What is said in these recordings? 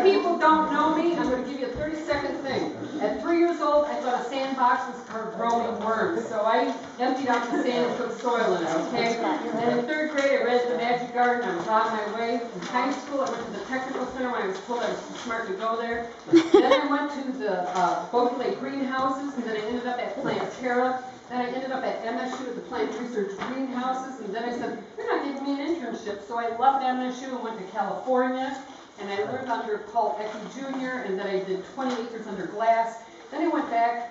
you people don't know me, I'm going to give you a 30-second thing. At 3 years old, I thought a sandbox was for growing worms, so I emptied out the sand and put soil in it, okay? And in 3rd grade, I read The Magic Garden. I was on my way. In high school, I went to the technical center when I was told I was too smart to go there. Then I went to the Bogey Lake greenhouses, and then I ended up at Planterra. Then I ended up at MSU at the Plant Research Greenhouses, and then I said, you're not giving me an internship. So I left MSU and went to California, and I learned under Paul Ecke Jr., and then I did 20 acres under glass. Then I went back,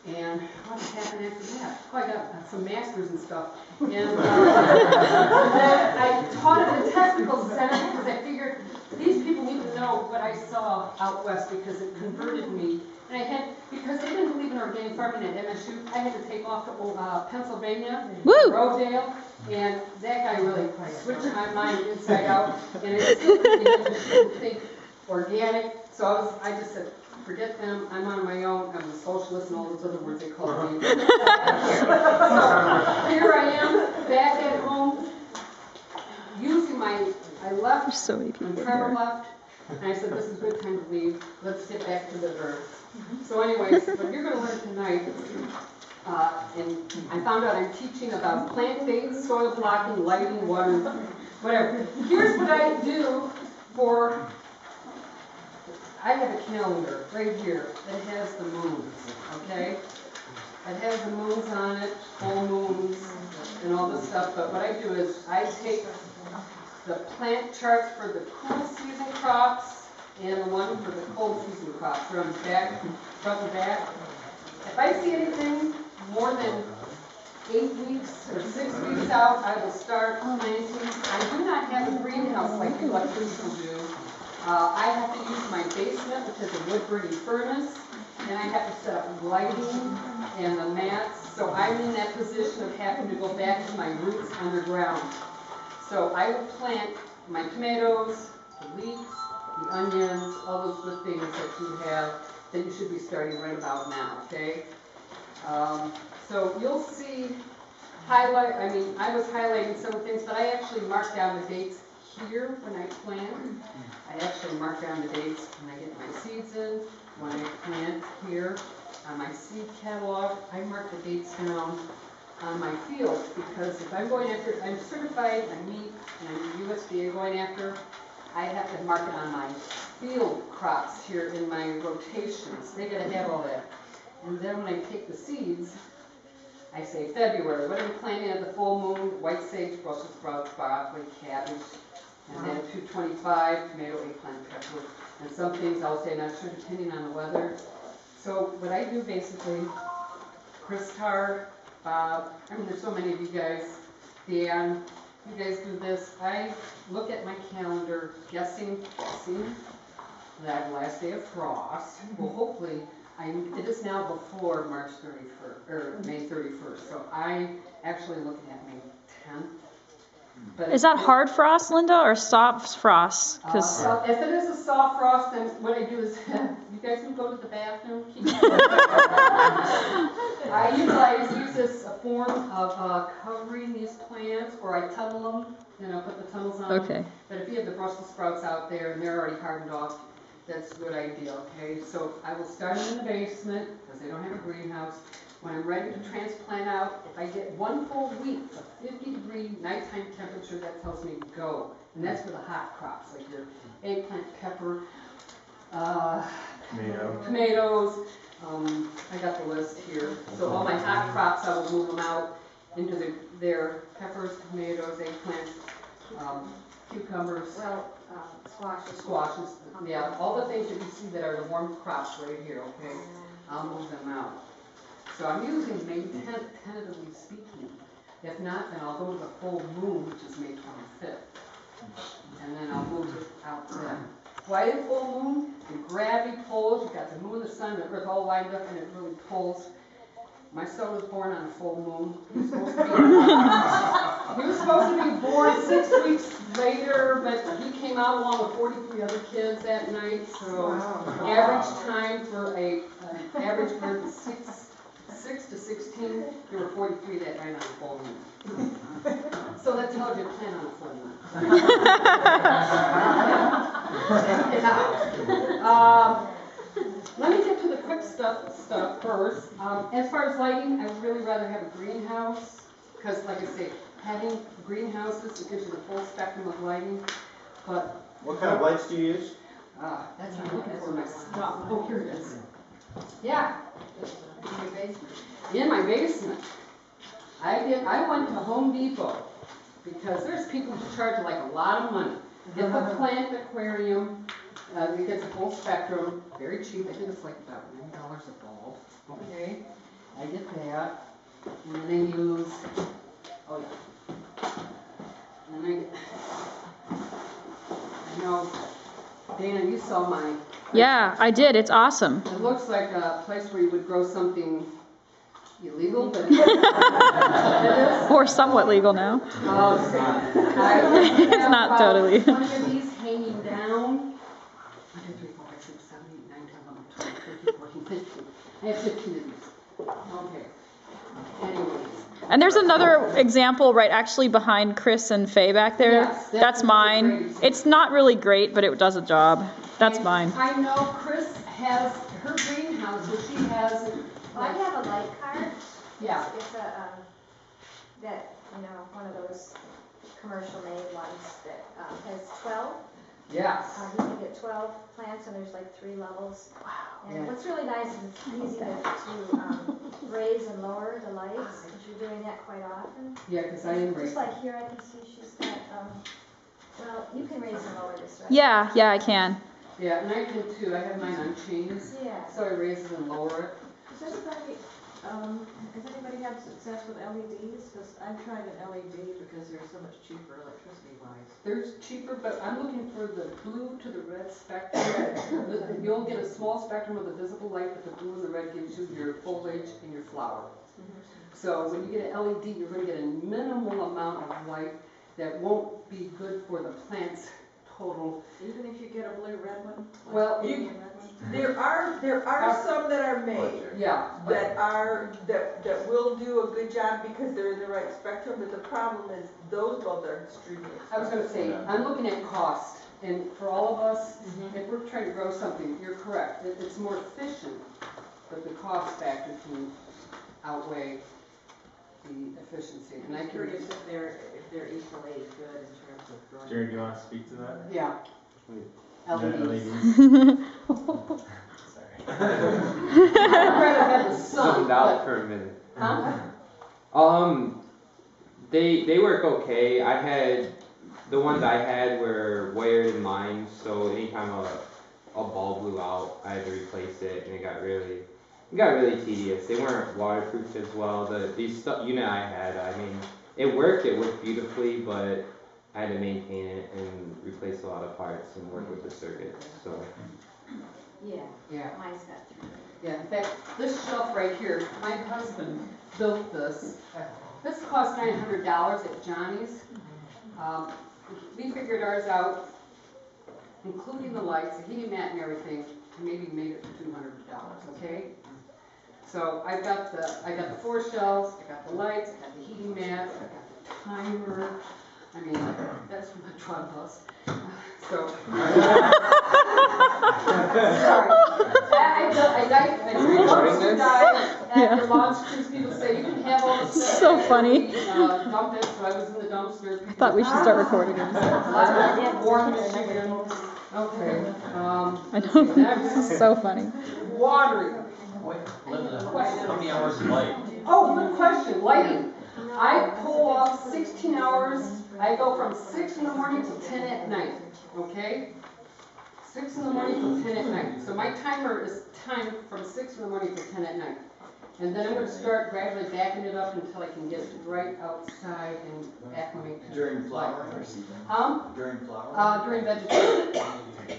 and what happened after that? Oh, I got some masters and stuff. And then I taught at the Technical Center because I figured these people need to know what I saw out west because it converted me. And I had, because they didn't believe in organic farming at MSU, I had to take off to Pennsylvania, Rodale, and that guy really switched my mind inside out. And I still didn't think organic, so I just said, forget them, I'm on my own, I'm a socialist and all those other words they call me. So here I am, back at home, using I left, so many people when Trevor left, and I said, this is a good time to leave, let's get back to the earth. So anyways, what you're going to learn tonight, and I found out I'm teaching about plant dates, soil blocking, lighting, water, whatever. Here's what I do for, I have a calendar right here that has the moons, okay? It has the moons on it, full moons, and all this stuff, but what I do is I take the plant charts for the cool season crops and the one for the cold season crops. They're on the back, front and back. If I see anything more than 8 weeks or 6 weeks out, I will start planting. I do not have a greenhouse like you electricians do. I have to use my basement, which is a wood-burning furnace, and I have to set up lighting and the mats. So I'm in that position of having to go back to my roots underground. So I will plant my tomatoes, the leeks, the onions, all those good things that you have that you should be starting right about now, okay? So you'll see I was highlighting some things, but I actually marked down the dates here when I plant. I actually mark down the dates when I get my seeds in, when I plant here. On my seed catalog, I mark the dates down on my field because if I'm going after, I'm certified, I'm meat, and I'm USDA going after, I have to mark it on my field crops here in my rotations. They gotta have all that. And then when I take the seeds, I say February. What I'm planting at the full moon, white sage, Brussels sprouts, broccoli, cabbage, and then 225, tomato, eggplant, pepper, and some things I'll say not sure depending on the weather. So what I do basically, Chris Carr, Bob, there's so many of you guys, Dan, you guys do this. I look at my calendar, guessing that last day of frost. Well, hopefully, it is now before March 31st, or May 31st. So I actually look at May 10th. But is that hard frost, Linda, or soft frost? If it is a soft frost, then what I do is, you guys can go to the bathroom. I use this a form of covering these plants, or I tunnel them, put the tunnels on them. But if you have the Brussels sprouts out there and they're already hardened off, that's a good idea, okay? So I will start them in the basement, because they don't have a greenhouse. When I'm ready to transplant out, if I get 1 full week of 50-degree nighttime temperature, that tells me go. And that's for the hot crops, like your eggplant, pepper, tomatoes. I got the list here. So all my hot crops, I will move them out into their peppers, tomatoes, eggplant, cucumbers, squashes. Yeah, all the things that you see that are the warm crops right here, okay? I'll move them out. So I'm using May 10th, tentatively speaking. If not, then I'll go to the full moon, which is May 25th. And then I'll move it out then. Why the full moon? The gravity pulls. You've got the moon, the sun, the earth all lined up, and it really pulls. My son was born on a full moon. He was supposed to be born 6 weeks later, but he came out along with 43 other kids that night. So average time for an average birth is 6 to 16. There were 43 that night on a full moon. So that tells you to plan on a full moon. Let me get to the quick stuff first. As far as lighting, I would really rather have a greenhouse, because like I say, having greenhouses, it gives you the full spectrum of lighting. But what kind of lights do you use? that's what I'm looking for, my stuff. Oh, here it is. Yeah. In my basement. I went to Home Depot because there's people who charge like a lot of money. Get the plant aquarium. It gets a full spectrum, very cheap. I think it's like about $9 a bulb. Okay, I get that, and then I use. Oh yeah. And then I know, Dana, you saw mine. Yeah, I did. It's awesome. It looks like a place where you would grow something illegal, but it is. Or somewhat legal now. Oh, It's not totally. One of these hanging down. 1, 2, 3, 4, 5, 6, 7, 8, 9, 10, 11, 12, 13, 14, 15. I have 15 of these. Okay. Anyways. And there's another example right actually behind Chris and Faye back there. Yes, that's mine. It's not really great, but it does a job. That's And mine. I know Chris has her greenhouse where she has. I have a light card. Yeah. It's a, that, one of those commercial made ones that has 12. Yes. You can get 12 plants and there's like 3 levels. Wow. And Yeah. what's really nice is it's easy to raise and lower the lights, because you're doing that quite often. Yeah, because I am Just like here, I can see she's got, well, you can raise and lower this, right? Yeah, I can. Yeah, and I can too. I have mine on chains. Yeah. So I raise it and lower it. Does anybody have success with LEDs? Because I've tried an LED because they're so much cheaper electricity-wise. They're cheaper, but I'm looking for the blue to the red spectrum. You'll get a small spectrum of the visible light, but the blue and the red gives you your foliage and your flower. So when you get an LED, you're going to get a minimal amount of light that won't be good for the plant's total. Even if you get a blue-red one? Well, There are some that are made yeah, that will do a good job because they're in the right spectrum, but the problem is those bulbs are extremely expensive. I was going to say, I'm looking at cost, and for all of us, if we're trying to grow something, you're correct. It's more efficient, but the cost factor can outweigh the efficiency. And I'm curious if they're equally good in terms of growing. Jerry, do you want to speak to that? Yeah. LEDs. I'd rather have the sun. Zoomed out for a minute. Huh? They work okay. The ones I had were wired in mine, so anytime a bulb blew out, I had to replace it, and it got really tedious. They weren't waterproof as well. The unit I had, I mean, it worked beautifully, but I had to maintain it and replace a lot of parts and work with the circuit. So. Yeah. Mine's got 3. Yeah, in fact, this shelf right here, my husband built this. This cost $900 at Johnny's. We figured ours out, including the lights, the heating mat and everything, maybe made it for $200, okay? So I got the 4 shelves, I got the lights, I got the heating mat, I got the timer. I mean, that's from the drug bus. So, sorry. After lunch, because people say you can have all the stuff. So funny. Dump it, so I was in the dumpster. I thought we should start recording. Warm Michigan. Okay. I know. This is so funny. Watering. How many hours of light? Oh, good question. Lighting. I pull off 16 hours. I go from 6 in the morning to 10 at night. Okay? 6 in the morning to 10 at night. So my timer is timed from 6 in the morning to 10 at night. And then I'm going to start gradually backing it up until I can get right outside and acclimate to During flowering or season? During flowering? During vegetation.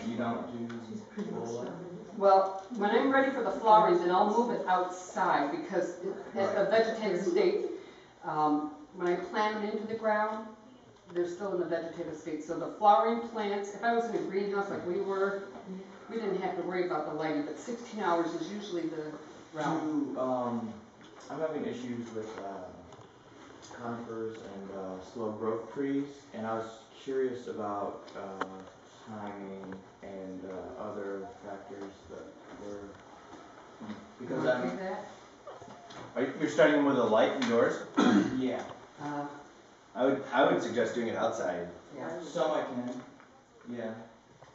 You don't do full light? Well, when I'm ready for the flowering, then I'll move it outside because at the vegetative state, when I plant them into the ground, they're still in the vegetative state. So the flowering plants, if I was in a greenhouse like we were, we didn't have to worry about the lighting, but 16 hours is usually the route. I'm having issues with conifers and slow growth trees, and I was curious about timing and other factors that were, because You wanna I'm, take that? You're starting with a light indoors? yeah, I would suggest doing it outside. Yeah, some I can, yeah,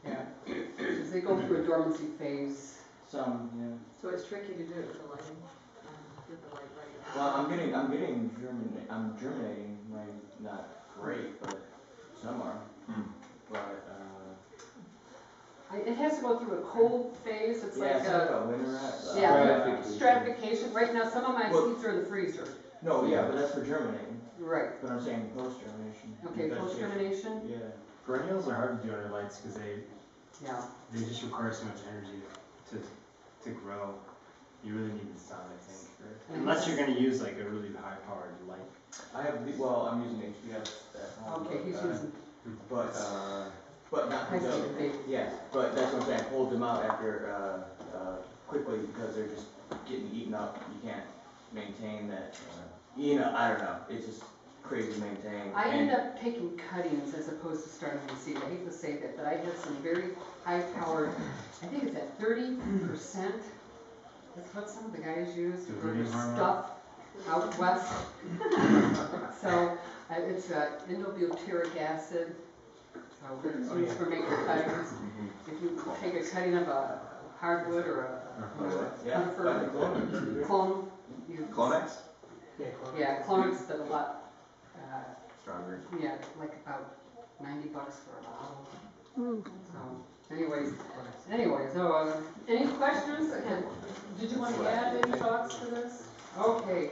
yeah. Because they go through a dormancy phase. some, yeah. So it's tricky to do it with the lighting, with the light right. Well, I'm germinating, not great, but some are. But, It has to go through a cold phase, it's yeah, like it's like a winter rat. yeah, stratification. Right now, some of my Well- seeds are in the freezer. No, yeah, but that's for germinating, Right. but I'm saying post-germination. Okay, vegetation. post-germination? Yeah. Perennials are hard to do under lights because Yeah. they just require so much energy to grow. You really need the sun, I think. Unless you're gonna use like a really high powered light. I'm using HPS at home. Okay, he's using, But not I see those. the big, Yeah, but that's what I'm saying, hold them out after, quickly because they're just getting eaten up. You can't maintain that, I don't know, it's just crazy to maintain. I end up taking cuttings as opposed to starting the seed. I hate to say that, but I have some very high-powered, I think it's at 30%. That's what some of the guys use for their stuff out west. So it's endobutyric acid. So it's used for making cuttings. If you take a cutting of a hardwood or a conifer clone, Clonex? yeah, clones, but a lot. Stronger. Yeah, like about $90 for a bottle. So, anyways, any questions? Did you want to add any thoughts to this? Okay.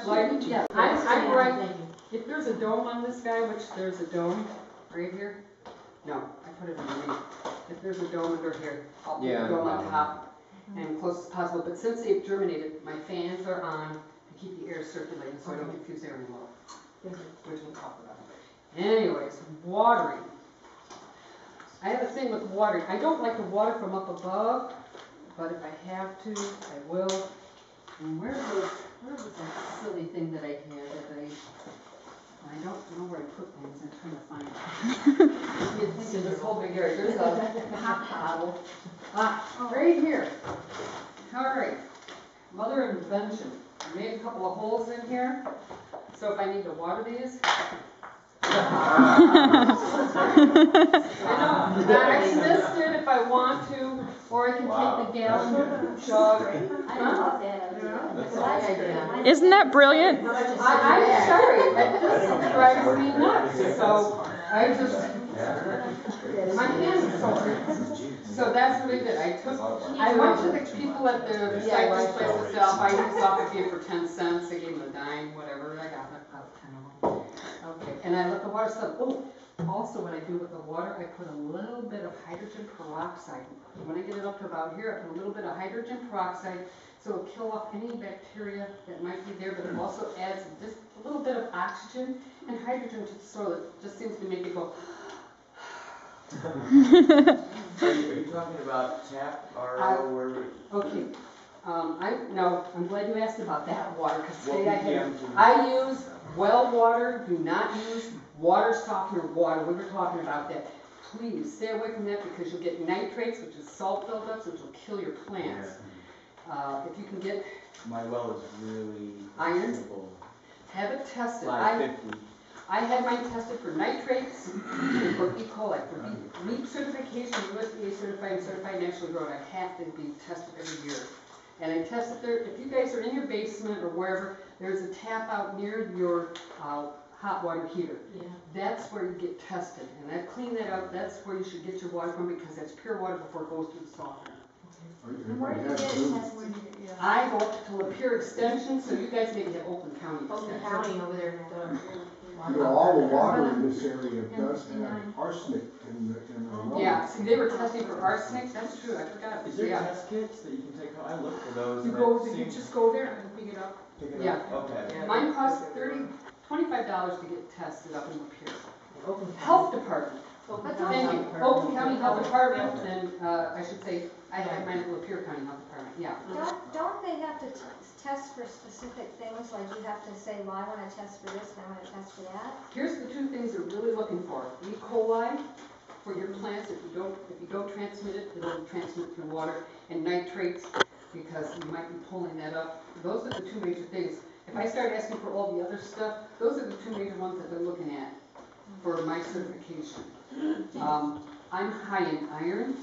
Like, yeah, I'm right. If there's a dome on this guy, which there's a dome right here. No, I put it underneath. If there's a dome under here, I'll put Yeah, the dome on top and close as possible. But since they've germinated, my fans are on to keep the air circulating so I don't confuse air anymore. Which we'll talk about. Anyways, watering. I have a thing with watering. I don't like to water from up above, but if I have to, I will. And where was that silly thing that I had that I don't know where I put things. I'm trying to find it. It's in this whole big area. There's a pop bottle. Right here. All right. Mother invention. I made a couple of holes in here. So if I need to water these, I can mist it if I want to, or I can take the gallon jug. I love that idea. Isn't that brilliant? I'm sorry, that just drives me nuts. So I just, my hands are sore. So that's what I did. I went to the people at the recycling place itself. I used off a few for 10 cents. I gave them a dime, whatever. I got about 10 of them. Okay, and I let the water settle. Oh, also what I do with the water, I put a little bit of hydrogen peroxide. When I get it up to about here, I put a little bit of hydrogen peroxide so it'll kill off any bacteria that might be there, but it also adds just a little bit of oxygen and hydrogen to the soil. It just seems to make it go. Are you talking about tap, RO, or? Okay, I'm glad you asked about that water, because What today PPM do you- I use well water, do not use water softener water. We were talking about that. Please stay away from that because you'll get nitrates, which is salt buildups, which will kill your plants. If you can get, My well is really Iron? simple. have it tested. 550. I had mine tested for nitrates and for E. coli. For LEAP certification, USDA certified and certified naturally grown, I have to be tested every year. And I tested there, if you guys are in your basement or wherever, there's a tap out near your hot water heater. Yeah. That's where you get tested. And I clean that out, that's where you should get your water from because that's pure water before it goes through the softener. And where do you get it tested? I go up to Lapeer Extension, so you guys maybe have Oakland County Oakland Extension. County over there. All the water in this area does have arsenic in the well. Yeah, see, they were testing for arsenic, that's true, I forgot. Is there Yeah. test kits that you can take home? I look for those. You and go, it you seems- just go there and pick it up. Pick it Yeah. up? Okay. Mine costs $25 to get tested up in Lapeer. Oakland Health Department, thank you, Oakland County Health Department, Okay. and I should say, I have mine at Lapeer County Health Department, yeah. Don't they have to test for specific things, like you have to say, well, I want to test for this and I want to test for that? Here's the two things they're really looking for, E. coli for your plants. If you don't transmit it, it'll transmit through water, and nitrates, because you might be pulling that up. Those are the two major things. If I start asking for all the other stuff, those are the two major ones that they're looking at for my certification. I'm high in iron.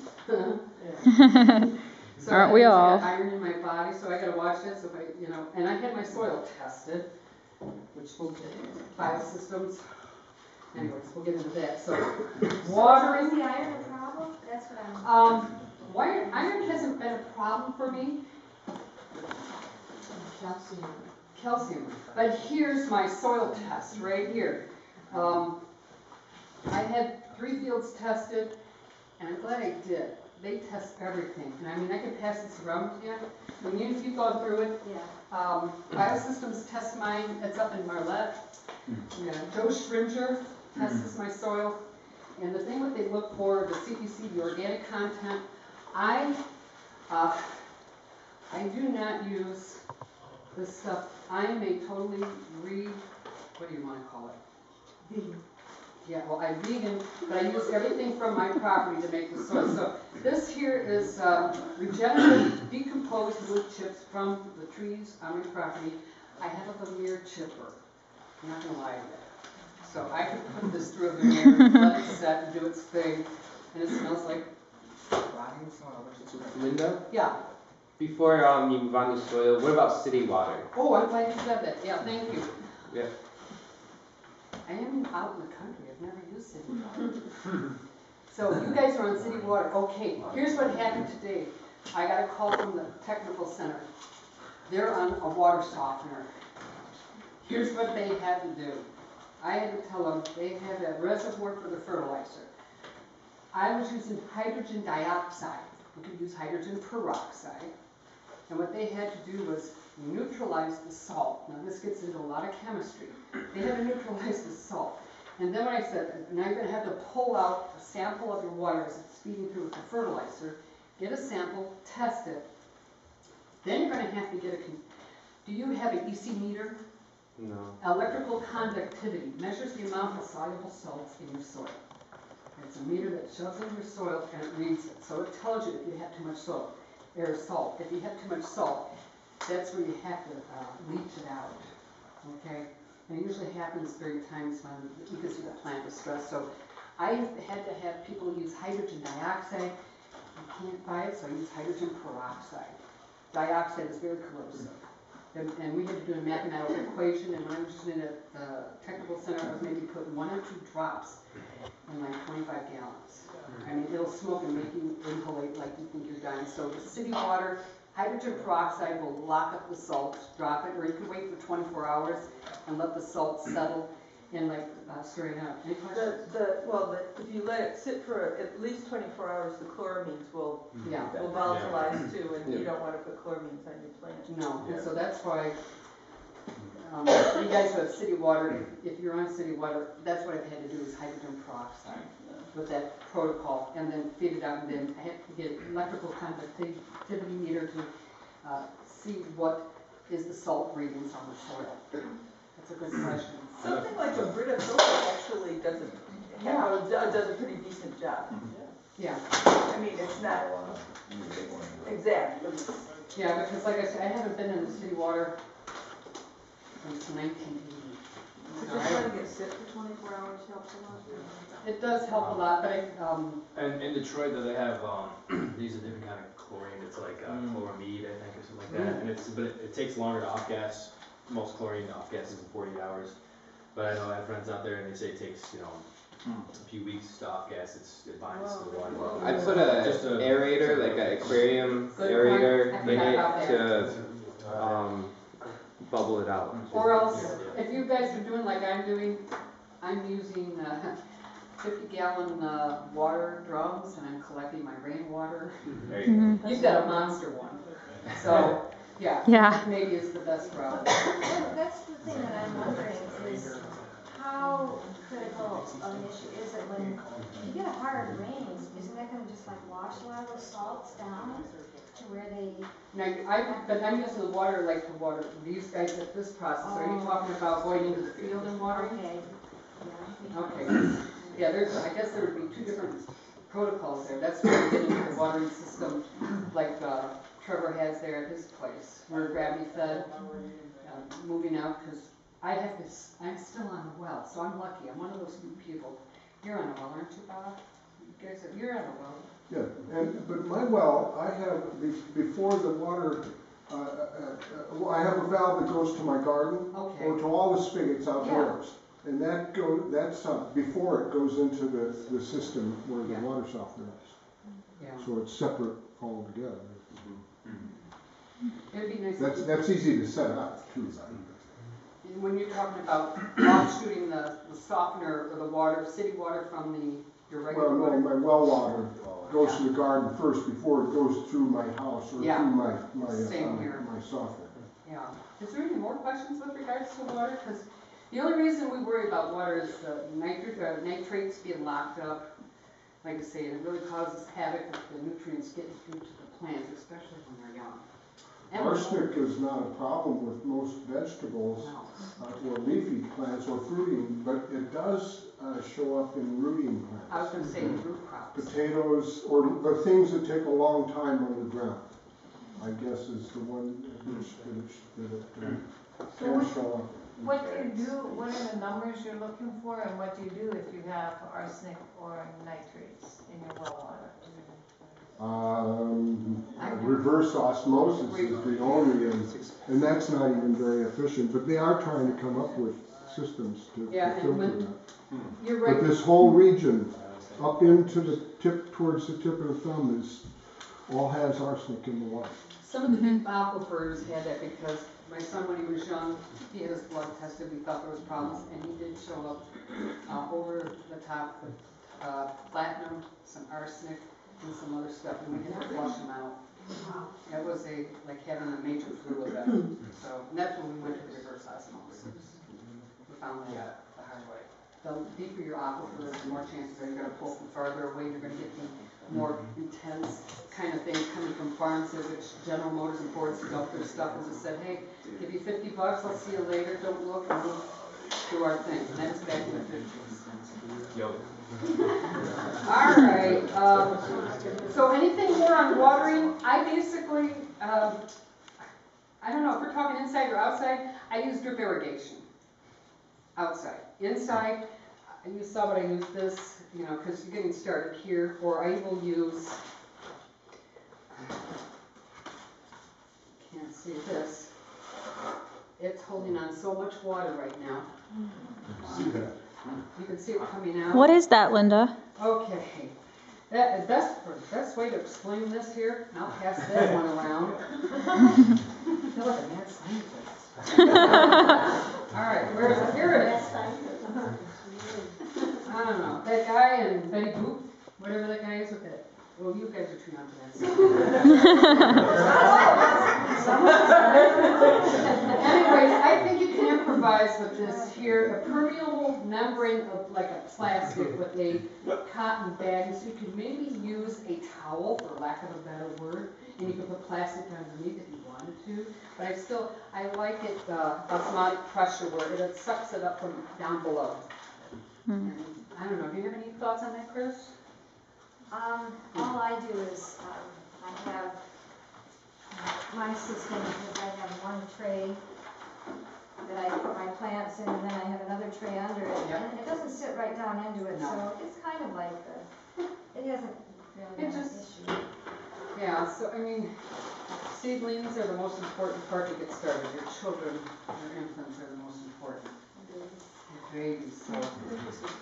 So Aren't we all? I got iron in my body, so I gotta watch this. If and I had my soil tested, which will get biosystems. Anyways, we'll get into that. So, water Is the iron a problem? That's what I'm. Iron hasn't been a problem for me. Calcium. But here's my soil test right here. I had 3 fields tested, and I'm glad I did. They test everything, and I mean I can pass this around to you. When you've gone through it, Yeah. Biosystems test mine. It's up in Marlette. Yeah, Joe Schringer tests my soil, and the thing that they look for, the CPC, the organic content. I do not use this stuff. I am a totally what do you want to call it? Vegan. Yeah, well, I'm vegan, but I use everything from my property to make the soil. So this here is regenerative, decomposed wood chips from the trees on my property. I have a veneer chipper. I'm not gonna lie to you. So I could put this through a veneer, let it set and do its thing, and it smells like rotting soil. Linda, Yeah. before you move on to soil, what about city water? Oh, I'm glad you said that. Yeah, thank you. Yeah. I am out in the country. I've never used city water. So you guys are on city water. Okay, here's what happened today. I got a call from the technical center. They're on a water softener. Here's what they had to do. I had to tell them they had a reservoir for the fertilizer. I was using hydrogen dioxide. You could use hydrogen peroxide. And what they had to do was neutralize the salt. Now this gets into a lot of chemistry. They had to neutralize the salt. And then when I said, now you're going to have to pull out a sample of your water as it's feeding through with the fertilizer, get a sample, test it. Then you're going to have to get do you have an EC meter? No. Electrical conductivity measures the amount of soluble salts in your soil. It's a meter that shoves in your soil and it reads it. So it tells you if you have too much salt. If you have too much salt, that's where you have to leach it out. Okay? And it usually happens during times because the plant is stressed. So I had to have people use hydrogen dioxide. You can't buy it, so I use hydrogen peroxide. Dioxide is very corrosive. And we had to do a mathematical equation, and when I was using it at the technical center, I was maybe putting 1 or 2 drops in like 25 gallons. I mean, it'll smoke and make you inhalate like you think you're dying. So the city water, hydrogen peroxide will lock up the salt, drop it, or you can wait for 24 hours and let the salt settle and like stir it out. Any questions? If you let it sit for at least 24 hours, the chloramines will Yeah. volatilize too, and you don't want to put chloramines on your plant. No, and so that's why you guys who have city water, if you're on city water, that's what I've had to do is hydrogen peroxide with that protocol, and then feed it out, and then I have to get electrical conductivity meter to see what is the salt readings on the soil. That's a good question. Something like a Brita filter actually does a pretty decent job. Yeah. I mean, it's not exactly. Yeah, because like I said, I haven't been in the city water since 1980. Just letting it sit for 24 hours helps a lot. It does help a lot, but And in Detroit, though, they have these are different kind of chlorine. It's like chloramide, I think, or something like that. And it takes longer to off-gas. Most chlorine off-gases in 48 hours. But I know I have friends out there, and they say it takes a few weeks to off-gas. It binds to the water. I put a aerator, like an aquarium aerator, in it to bubble it out. Or else, if you guys are doing like I'm doing, I'm using 50-gallon water drums, and I'm collecting my rainwater. There you go. You've got a monster one. So, yeah, Yeah. maybe it's the best route. That's the thing that I'm wondering is how critical of an issue is it when you get a hard rain, isn't that going to just like wash a lot of those salts down to where they... Now, but I'm using the water like to water these guys at this process. Are you talking about going into the field and watering? Okay. Okay. Yeah, I guess there would be 2 different protocols there. That's where we get into the watering system, like Trevor has there at his place. We're gravity fed, moving out, because I'm still on a well, so I'm lucky. I'm one of those few people. You're on a well, aren't you, Bob? You guys you're on a well. Yeah, but my well, I have, before the water, I have a valve that goes to my garden, Okay. or to all the spigots outdoors. And that's before it goes into the system where the water softener is. Yeah. So it's separate altogether. It'd be nice. That's easy to set up too. And when you're talking about offshooting the softener or the water, city water from your regular Well, water. no, my well water goes to the garden first before it goes through my house or through my softener. Yeah. Is there any more questions with regards to water? Because the only reason we worry about water is the nitrates being locked up. Like I say, it really causes havoc with the nutrients getting through to the plants, especially when they're young. Arsenic is not a problem with most vegetables or leafy plants or fruiting, but it does show up in rooting plants. I was going to say root crops. Potatoes or the things that take a long time underground, I guess, is the one that can show up. What do you do, what are the numbers you're looking for, and what do you do if you have arsenic or nitrates in your well water? Reverse osmosis is the only, and that's not even very efficient, but they are trying to come up with systems to filter that. You're right. But this whole region, up into the tip, towards the tip of the thumb, all has arsenic in the water. Some of the deep aquifers had that because my son, when he was young, he had his blood tested. We thought there was problems, and he did show up over the top with platinum, some arsenic, and some other stuff, and we had to flush him out. That was like having a major flu event. So and that's when we went to the reverse osmosis. We found that the hard way. The deeper your aquifer, the more chances are you're going to pull from farther away. You're going to get the more intense kind of things coming from farms in which General Motors and Ford dumped their stuff and just said, hey, give you $50, I'll see you later, don't look, and we'll do our thing. And that was back in the 50s. Yo. All right, so anything more on watering? I basically, I don't know, if we're talking inside or outside, I use drip irrigation. Outside. Inside, you saw what I used this, because you're getting started here, or I will use, can't see this, it's holding on so much water right now. See that? You can see it coming out. What is that, Linda? Okay, that is best way to explain this here. I'll pass that one around. I feel like a mad scientist. All right, where is it? Here it is. I don't know. That guy in Betty Boop, whatever that guy is with that. Well, you guys are too young for that. Anyways, I think you can improvise with this here. A permeable membrane of like a plastic with a cotton bag. So you could maybe use a towel, for lack of a better word, and you could put plastic underneath if you wanted to. But I like it osmotic pressure where it sucks it up from down below. And I don't know. Do you have any thoughts on that, Chris? All I do is, I have my system, because I have one tray that I put my plants in, and then I have another tray under it, and it doesn't sit right down into it, so it's kind of like, it hasn't really been an issue. Yeah, so I mean, seedlings are the most important part to get started. Your children, your infants are the most important. Babies, so.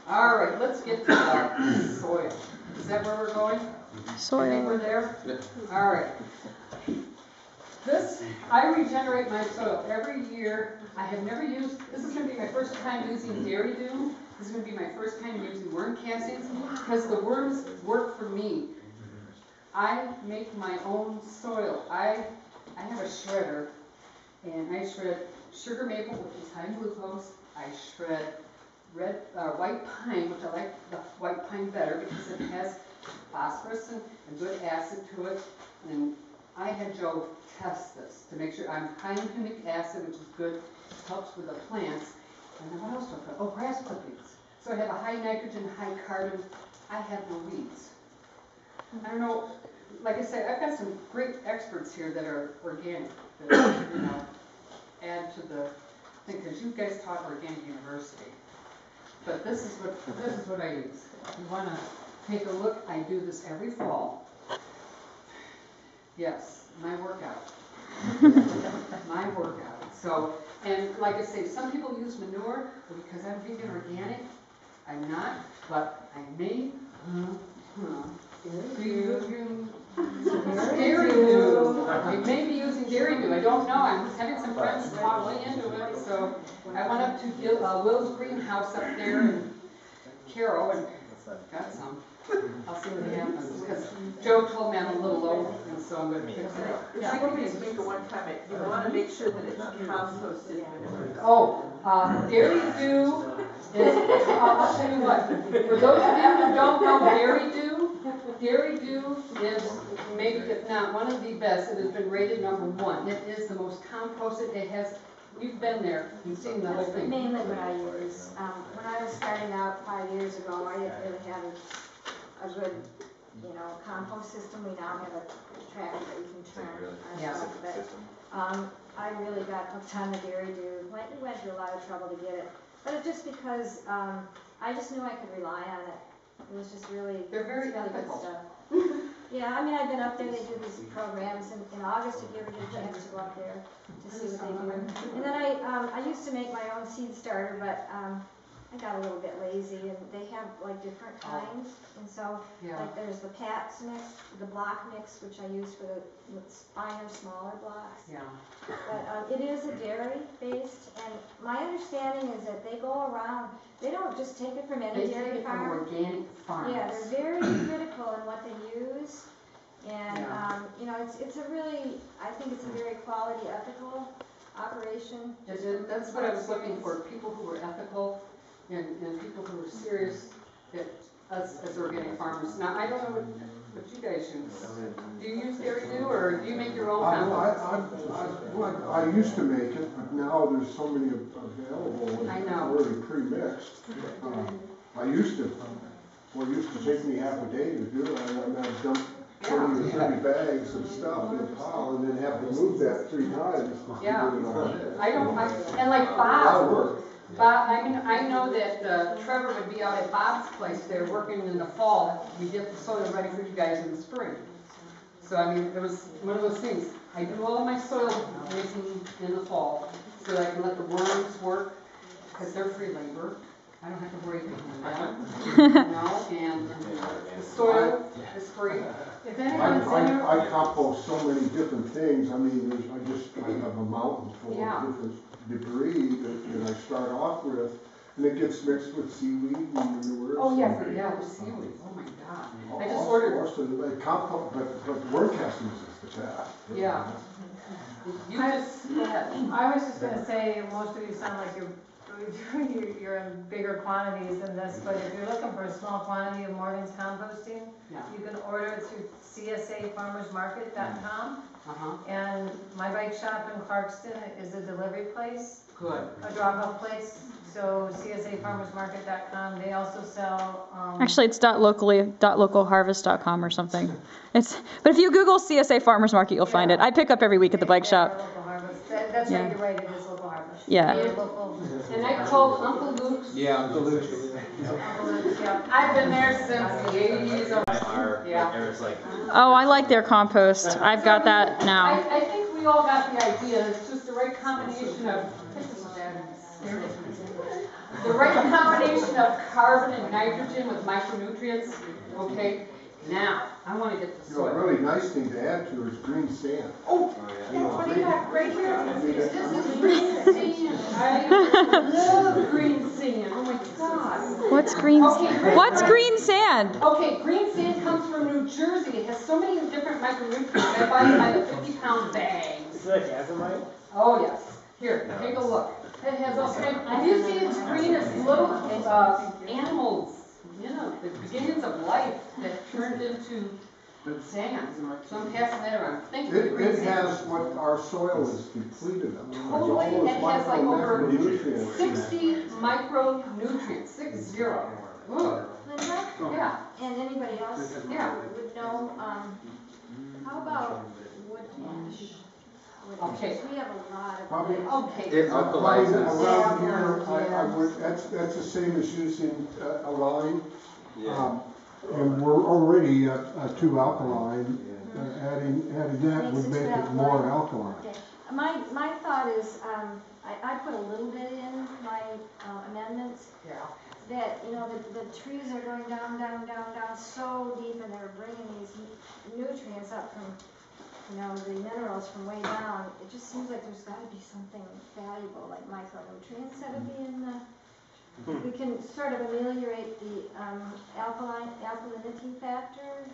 All right, let's get to the soil. Is that where we're going? Soil. I think we're there? All right. I regenerate my soil every year. I have never used, this is going to be my first time using dairy doom. This is going to be my first time using worm castings because the worms work for me. I make my own soil. I have a shredder, and I shred sugar maple, which is high in glucose. I shred white pine, which I like the white pine better because it has phosphorus and good acid to it. And I had Joe test this to make sure I'm high in humic acid, which is good, helps with the plants. And then what else do I put? Oh, grass clippings. So I have a high nitrogen, high carbon. I have no weeds. I don't know, like I said, I've got some great experts here that are organic, that, you know, add to the thing, because you guys taught Organic University. But this is what I use. You want to take a look, I do this every fall. Yes, my workout. My workout. So, and like I say, some people use manure, but because I'm vegan organic, I'm not, but I may, dairy dew. I may be using dairy dew. I don't know. I'm having some friends talk way into it. So I went up to Will's greenhouse up there in Carroll and got some. I'll see what happens. Because Joe told me I'm a little low, and so I'm going to fix it. If you want me to speak at one time, you want to make sure that it's composted. Oh, dairy dew is, I'll tell you what, for those of you who don't know dairy dew is maybe, if not one of the best. It has been rated #1. It is the most composted. It has, you've been there, you've seen the whole That's thing. mainly what I use. When I was starting out 5 years ago, I didn't really have a good, compost system. We now have a tractor that you can turn ourselves, but I really got hooked on the dairy dew. We went through a lot of trouble to get it, but it's just because I just knew I could rely on it. It was just really, They're very really good ethical. stuff. Yeah, I mean, I've been up there. They do these programs in August. If you ever get a chance to go up there to see what they do. And then I used to make my own seed starter, but I got a little bit lazy, and they have like different kinds, and so like there's the Pats mix, the block mix, which I use for the finer, smaller blocks. Yeah. But it is a dairy based, and my understanding is that they go around. They don't just take it from any They dairy take it from farm. organic farms. Yeah, they're very critical in what they use, and it's a really, I think it's a very quality, ethical operation. That's what I was looking for, people who were ethical and people who were serious, that us as organic farmers. Now, I don't know what you guys use. Do you use dairy dew, or do you make your own compost? I used to make it, but now there's so many available I and know. already pre-mixed. It used to take me half a day to do it. I'd dump 20 or 30 bags of stuff in a pile and then have to move that 3 times. Yeah. And like A lot of Bob, work. I know that Trevor would be out at Bob's place there working in the fall. We get the soil ready for you guys in the spring. So I mean, it was one of those things. I do all of my soil raising in the fall so that I can let the worms work, because they're free labor. I don't have to worry about them. And the soil is free. If anyone's I compost so many different things. I mean, I have a mountain full of different debris that I start off with, and it gets mixed with seaweed and manure. Oh yeah, the seaweed. Oh my God! I just All ordered. sorts of compost, but worm castings is the best. Yeah. You just go ahead. I was just gonna say, most of you sound like you're in bigger quantities than this, but if you're looking for a small quantity of Morgan's composting, you can order it through csafarmersmarket.com. And my bike shop in Clarkston is a delivery place. Good. A drop-off place. So csafarmersmarket.com. They also sell. Actually, it's .localharvest.com or something. But if you Google CSA Farmers Market, you'll find it. I pick up every week at the bike shop. Local harvest. That's right. You're right. It is local harvest. Yeah. And I called Uncle Luke's. Yeah, Uncle Luke's. I've been there since the 80s. Oh, I like their compost. I've got that now. I think we all got the idea. It's just the right combination of carbon and nitrogen with micronutrients. Okay. Now I want to get the soil. A really nice thing to add to is green sand. Oh, that's what I got right here. This is green sand. I love green sand. Oh my God. What's green sand? What's green sand? Okay, green sand comes from New Jersey. It has so many different micronutrients. I buy it by the 50-pound bags. Is it like azomite? Oh yes. Here, take a look. It has all kinds. And you see it's green as little animals. You know, the beginnings of life that turned into sand. So I'm passing that around. Thank you. It has what our soil is depleted of. Totally, it has like over 60 micronutrients, 60. Linda? Yeah. And anybody else? Yeah. Would know, how about wood ash? Okay. We have a lot of. Probably- Okay. It alkalizes. Around here, I would, that's the same as using a lime. And we're already at 2 alkaline, adding that would make it more alkaline. Okay. My thought is, I put a little bit in my amendments, Yeah. that, you know, the trees are going down, down, down, down so deep, and they're bringing these nutrients up from, you know, the minerals from way down. It just seems like there's gotta be something valuable, like micronutrients that would be in the, we can sort of ameliorate the alkalinity factor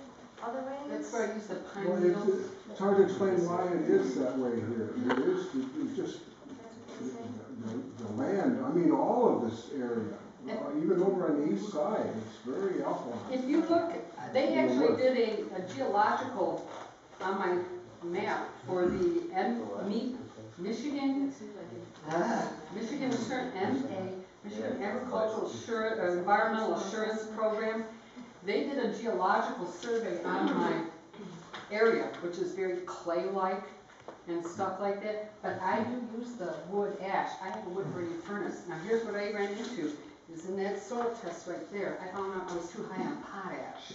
other ways. That's where I use the pine Well, needles. it's hard to explain why it is that way here. It is, it's just, the land, I mean, all of this area, even over on the east side, it's very alkaline. If you look, they actually did a geological on my map for the Michigan Agricultural Environmental Assurance Program. They did a geological survey on my area, which is very clay-like and stuff like that. But I do use the wood ash. I have a wood burning furnace. Now here's what I ran into, is in that soil test right there, I found out I was too high on potash.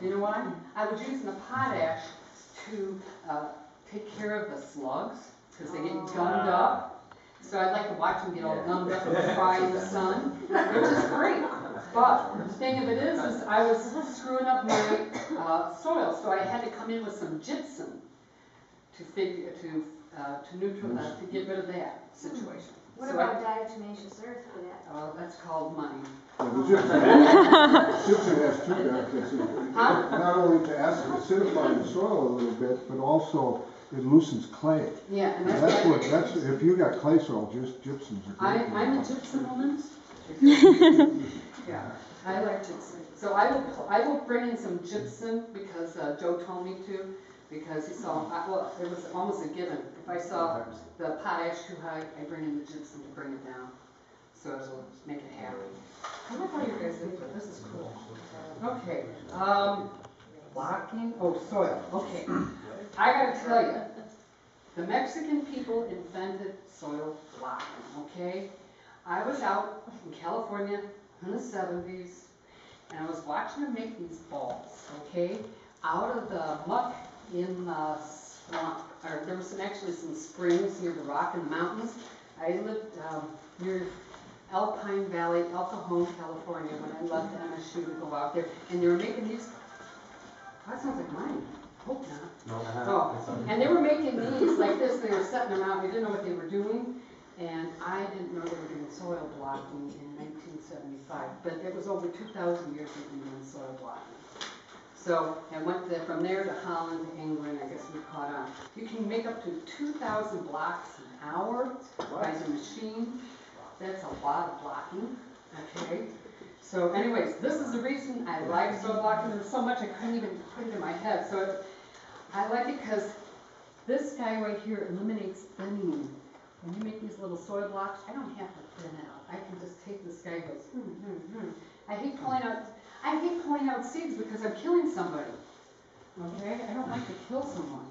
You know why? I was using the potash to take care of the slugs, because they get gummed up. So I'd like to watch them get all gummed up and fry in the sun, which is great. But the thing of it is I was screwing up my soil, so I had to come in with some gypsum to get rid of that situation. What about diatomaceous earth for that? Oh, that's called money. Yeah, the gypsum has 2 benefits. Not only to acidify the soil a little bit, but also it loosens clay. Yeah, and that's if you got clay soil, just gypsums are great. I'm a gypsum woman. Yeah, I like gypsum. So I will bring in some gypsum because Joe told me to, because he saw, well, it was almost a given. If I saw the potash too high, I bring in the gypsum to bring it down. So it'll make it happy. I like how you guys do it. This is cool. Okay. Blocking, soil. Okay. I gotta tell you, the Mexican people invented soil blocking, okay? I was out in California in the 70s, and I was watching them make these balls, okay? Out of the muck in the swamp, or there was actually some springs near the rock in the mountains. I lived near Alpine Valley, El Cajon, California, when I left MSU to go out there, and they were making these, that sounds like mine. Hope not. Oh, and they were making these like this, they were setting them out, we didn't know what they were doing, and I didn't know they were doing soil blocking in 1975, but it was over 2,000 years they've been doing soil blocking. So I went from there to Holland to England, I guess we caught on. You can make up to 2,000 blocks an hour by the machine. That's a lot of blocking, okay? So anyways, this is the reason I like soil blocking. There's so much I couldn't even put it in my head. So I like it because this guy right here eliminates thinning. When you make these little soil blocks, I don't have to thin out. I can just take this guy and goes, I hate pulling out seeds because I'm killing somebody. Okay? I don't like to kill someone.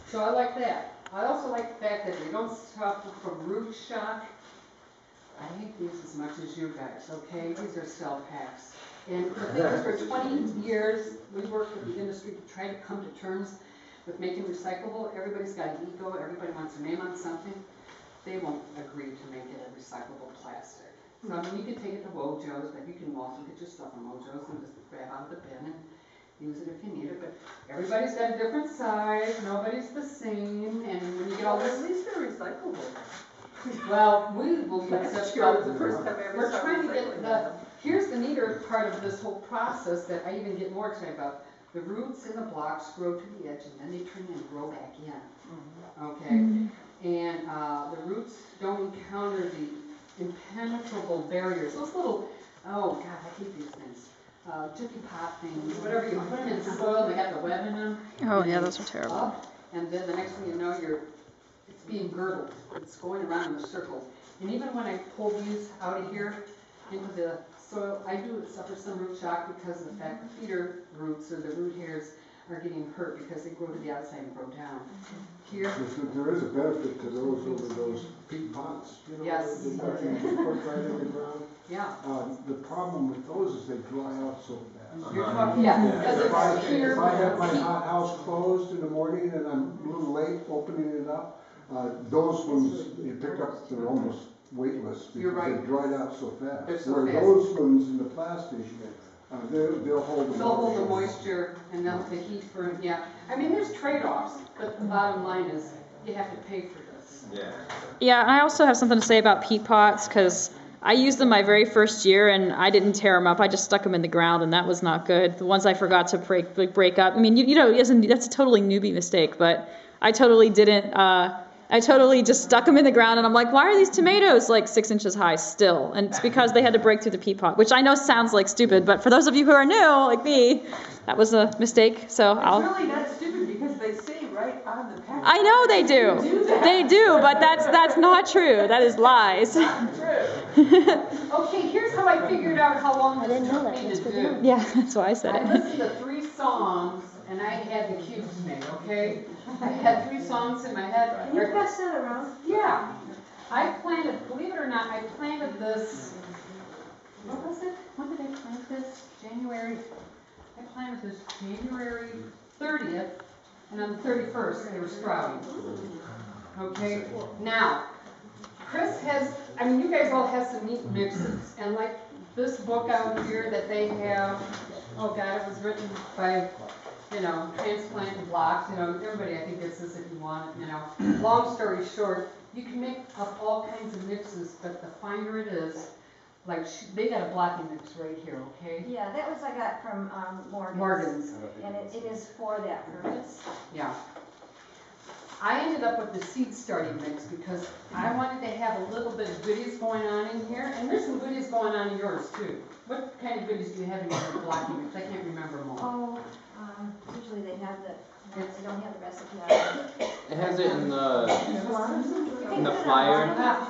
So I like that. I also like the fact that they don't suffer from root shock. I hate these as much as you guys, okay? These are cell packs. And the thing is, for 20 years, we worked with the industry to try to come to terms with making recyclable. Everybody's got an ego, everybody wants their name on something. They won't agree to make it a recyclable plastic. So I mean, you can take it to Wojo's, but you can also get your stuff from Wojo's and just grab out of the bin and use it if you need it. But everybody's got a different size, nobody's the same, and when you get all this, At least they're recyclable. well, we will accept The first time I ever we're saw trying to get recycling. here's the neater part of this whole process that I even get more excited about. The roots in the blocks grow to the edge and then they turn and grow back in. Okay? And the roots don't encounter the impenetrable barriers. Those little, oh God, I hate these things. Jiffy pop things, whatever, you put them in soil, they have the web in them. Oh yeah, those are terrible. Up, and then the next thing you know, it's being girdled. It's going around in a circle. And even when I pull these out of here into the soil, I do suffer some root shock because of the fact the feeder roots or the root hairs are getting hurt because they grow to the outside and grow down. Here, There is a benefit to those over those peat pots, you know, Yes. that you put right in the ground. yeah. The problem with those is they dry out so fast. You're talking, yeah, because If I, it's here. if I have my hot house closed in the morning and I'm a little late opening it up, those ones you pick up, they're almost weightless You're because right. they dried out so fast. They're so Where fast. those ones in the plastic, they'll hold the They'll hold the moisture. moisture and they'll the heat for, yeah. I mean, there's trade-offs, but the bottom line is you have to pay for this. Yeah. Yeah, and I also have something to say about peat pots, because I used them my very first year, and I didn't tear them up. I just stuck them in the ground, and that was not good. The ones I forgot to break up. I mean, you know, that's a totally newbie mistake, but I totally didn't. I totally just stuck them in the ground, and I'm like, why are these tomatoes like 6 inches high still? And it's because they had to break through the peat pot, which I know sounds like stupid, but for those of you who are new, like me, that was a mistake. So It's really not stupid because they say right on the package. I know they do. They do, but that's not true. That is lies. Okay, here's how I figured out how long this took me to do. Yeah, that's why I said I it. listened to 3 songs and I had the cubes made, okay? I had 3 songs in my head. Can you pass that around? Yeah. I planted, believe it or not, I planted this, what was it? When did I plant this? January, I planted this January 30th, and on the 31st, they were sprouting. Okay, now, Chris has, I mean, you guys all have some neat mixes, and like this book out here that they have, oh God, it was written by, you know, transplant blocks, you know, everybody I think gets this if you want it, you know. Long story short, you can make up all kinds of mixes, but the finer it is, like, they got a blocking mix right here, okay? Yeah, that was I got from Morgan's. Morgan's. And it is for that purpose. Yeah. I ended up with the seed starting mix because I wanted to have a little bit of goodies going on in here, and there's some goodies going on in yours too. What kind of goodies do you have in your blocking mix? I can't remember them all. Oh, usually they have they don't have the recipe on it. It has it in the flyer.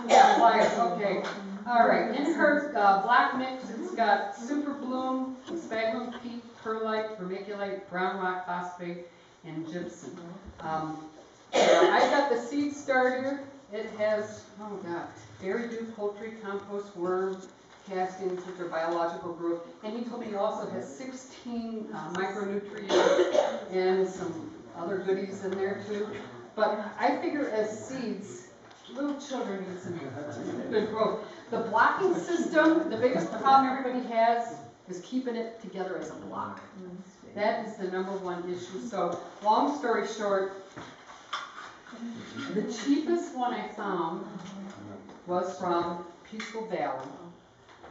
Yeah, flyers, okay. All right, in her black mix, it's got Super Bloom, Sphagnum Peat, Perlite, Vermiculite, Brown Rock Phosphate, and Gypsum. I got the seed starter. It has, oh God, dairy dew, poultry, compost, worm, castings, which are biological growth. And he told me he also has 16 micronutrients and some other goodies in there too. But I figure as seeds, little children need some good growth. The blocking system, the biggest problem everybody has is keeping it together as a block. That is the #1 issue. So, long story short, the cheapest one I found was from Peaceful Valley.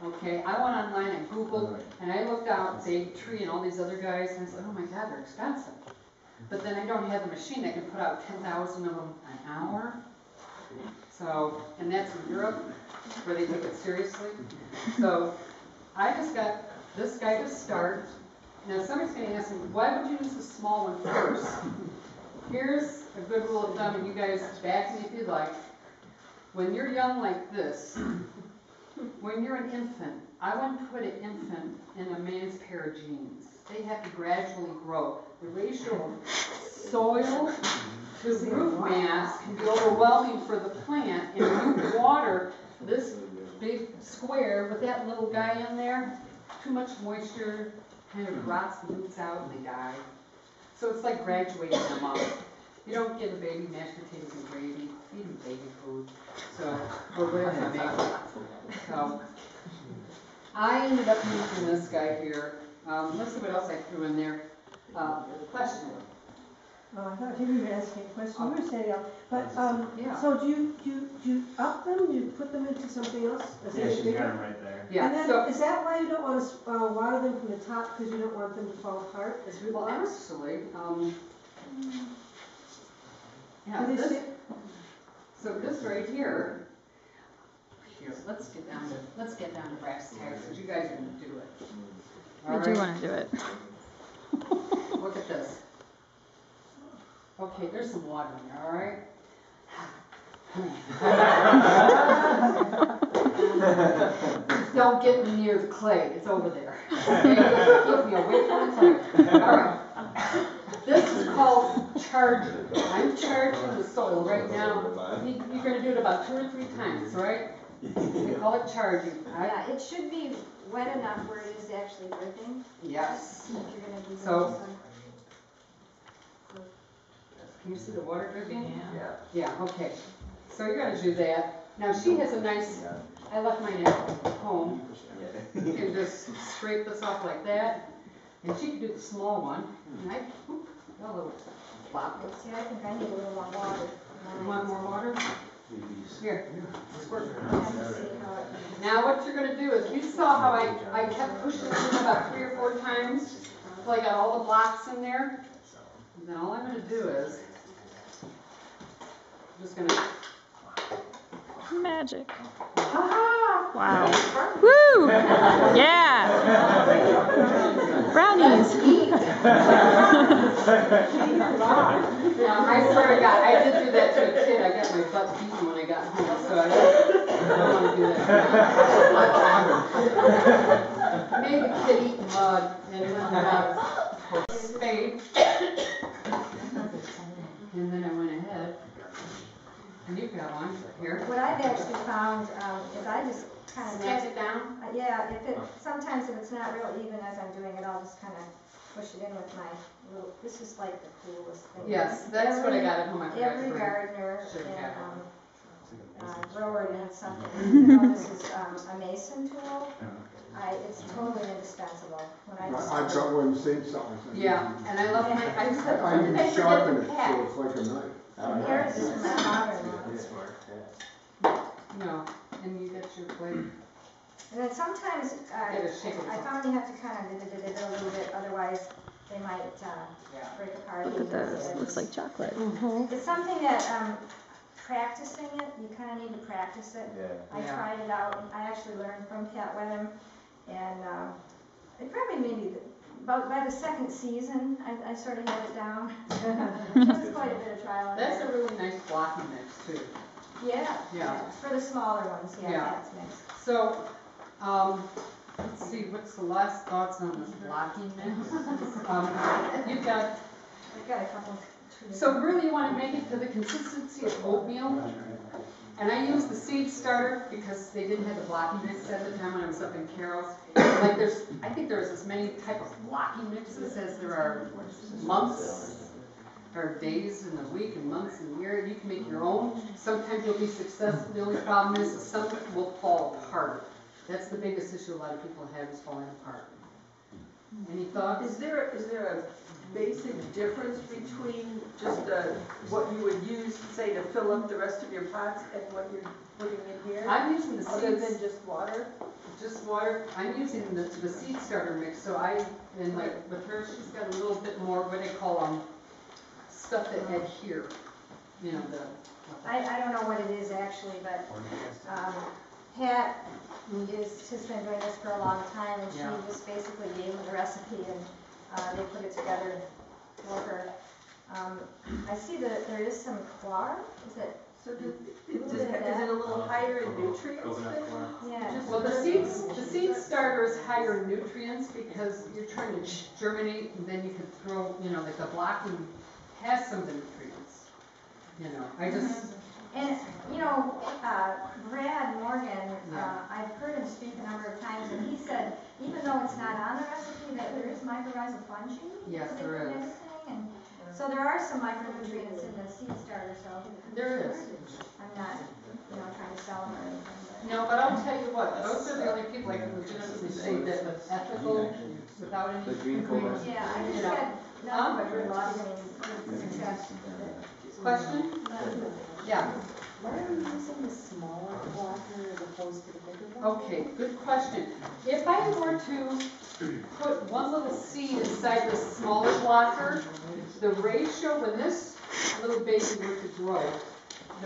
Okay, I went online and Googled, and I looked out Big Tree and all these other guys, and I said, oh my God, they're expensive. But then I don't have the machine that can put out 10,000 of them an hour. So, and that's in Europe, where they take it seriously. So, I just got this guy to start. Now, somebody's going to ask me, why would you use the small one first? Here's a good rule of thumb, and you guys back me if you like. When you're young like this, when you're an infant, I wouldn't put an infant in a man's pair of jeans. They have to gradually grow. The ratio of soil to root mass can be overwhelming for the plant, and you water this big square with that little guy in there, too much moisture kind of rots the roots out and they die. So it's like graduating them up. You don't give a baby mashed potatoes and gravy, feed them baby food. So, or whatever they make. So, I ended up using this guy here. Let's see what else I threw in there. Question. Oh, I thought you were asking a question. You were saying, but Yeah. so do you up them? Do you put them into something else? Yeah, she's got them right there. Yeah. And then So, is that why you don't want to water them from the top because you don't want them to fall apart as root well, mass? actually, yeah, What is this, it? so this right here, let's get down to brass tacks, because you guys are going to do it. All I do right? want to do it. Look at this. Okay, there's some water in there, all right? Don't get me near the clay, it's over there. Okay? Keep me away from the clay. All right. This is called charging. I'm charging the soil right now. You're gonna do it about 2 or 3 times, right? We call it charging. Yeah, it should be wet enough where it is actually dripping. Yes. If you're gonna do So- this. Can you see the water dripping? Yeah. Yeah, okay. So you're gonna do that. Now she has a nice, I left mine at home. You can just scrape this off like that. And she can do the small one. And I, oop, got a little flop. See, I think I need a little more water. You want more water? Here, squirt. I have to see how it. Now what you're gonna do is, you saw how I kept pushing it in about 3 or 4 times until I got all the blocks in there. And then all I'm gonna do is, I'm just gonna, Magic. ha Wow. Woo! Yeah. Brownies. I swear to God, I did do that to a kid. I got my butt beaten when I got home, so I don't want to do that. Made the kid eat mud and spade. And then I went ahead. And you've got one here. What I've actually found is I just kind of Snap it down. Yeah, sometimes if it's not real even as I'm doing it, I'll just kind of push it in with my little. This is like the coolest thing. Yes, that's what I got at home. I forgot to Every bring. gardener Should have and grower needs something. You know, this is a mason tool. It's totally indispensable. When I just I've got one the same size. Yeah, and I love my, I just have I to can sharpen it so it's like a knife. Here it is from my father-in-law. No, and you get your blade. And then sometimes, Gotta shake it. I found you have to kind of do a little bit, otherwise they might break apart. Look at those. Looks like chocolate. It's something that, practicing it, you kind of need to practice it. I Yeah. tried it out, and I actually learned from Pat Wenham, and it probably maybe, about by the second season, I sort of had it down. It was quite a bit of trial and That's a error. really nice blocking mix too. Yeah, Yeah. for the smaller ones, Yeah. Pat's mix. So, let's see, what's the last thoughts on this blocking mix? You've got, I've got a couple. so really you want to make it to the consistency of oatmeal. And I used the seed starter because they didn't have the blocking mix at the time when I was up in Carroll's. Like I think there's as many type of blocking mixes as there are months or days in the week and months in the year. You can make your own. Sometimes you'll be successful. The only problem is some will fall apart. That's the biggest issue a lot of people have, is falling apart. Any thoughts? Is there a basic difference between just what you would use, say, to fill up the rest of your pots and what you're putting in here? I'm using the Other seeds. than just water? Just water. I'm using the seed starter mix, so and like with her, she's got a little bit more, what they call stuff that adhere. You know, I don't know what it is actually, but Pat has been doing this for a long time, and she Yeah. just basically gave them the recipe, and they put it together for her. I see that there is some flour. Is it? So is it a little higher in nutrients? Coconut flour. Yeah. well, the seed starter is higher in nutrients because you're trying to germinate, and then you can throw, like the blocking has some of the nutrients. I just. And, Brad Morgan, I've heard him speak a number of times, and he said, even though it's not on the recipe, that there is mycorrhizal fungi. Yes, that they there put in is. everything, and so there are some micronutrients in the seed starter, so. There is. I'm not, trying to sell them or anything, but. No, but I'll tell you what, those are the only people I can legitimately say that with ethical, without any. The green folder. Yeah, I just had nothing but good luck, good success with it. Question? Yeah. Why are you using the smaller blocker as opposed to the bigger blocker? Okay, good question. If I were to put one little seed inside this smaller blocker, the ratio, when this little baby were to grow,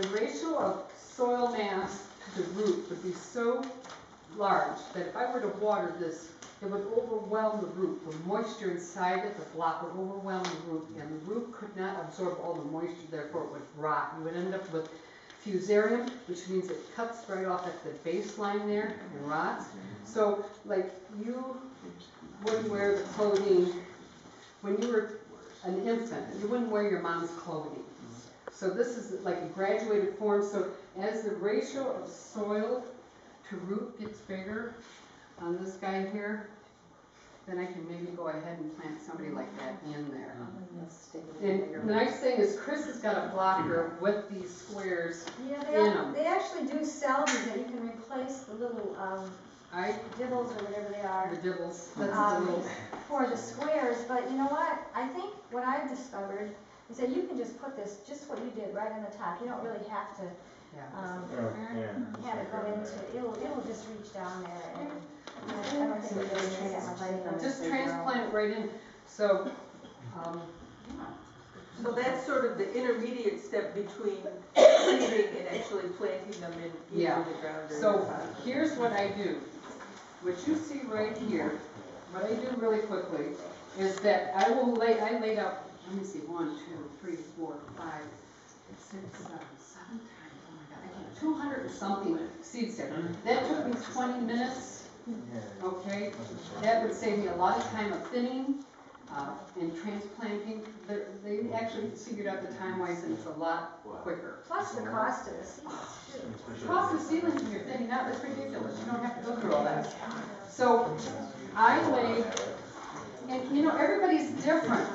the ratio of soil mass to the root would be so large that if I were to water this, it would overwhelm the root. The moisture inside it, the block would overwhelm the root, and the root could not absorb all the moisture, therefore it would rot. You would end up with fusarium, which means it cuts right off at the baseline there and rots. So, like, you wouldn't wear the clothing, when you were an infant, you wouldn't wear your mom's clothing. So this is like a graduated form, so as the ratio of soil to root gets bigger on this guy here, then I can maybe go ahead and plant somebody like that in there. And the nice thing is Chris has got a blocker with these squares Yeah, in them. they actually do sell these that you can replace the little, dibbles or whatever they are. The dibbles, that's the little. For the squares, but you know what? I think what I've discovered is that you can just put this, just what you did, right on the top. You don't really have to, have it go into, it'll just reach down there and, I don't think it really takes that much effort. Just transplant it right in. So, So that's sort of the intermediate step between seeding and actually planting them in either the ground or so the pot. here's what I do. What you see right here, what I do really quickly is that I laid out, let me see, 1, 2, 3, 4, 5, 6, 7 times. Oh my God, I got 200 and something seeds there. That took me 20 minutes. Okay, that would save me a lot of time of thinning and transplanting. They actually figured out the time-wise and it's a lot quicker. Plus the cost of the seeds too. The cost of seedlings when you're thinning out is ridiculous. You don't have to go through all that. So I lay, and you know, everybody's different.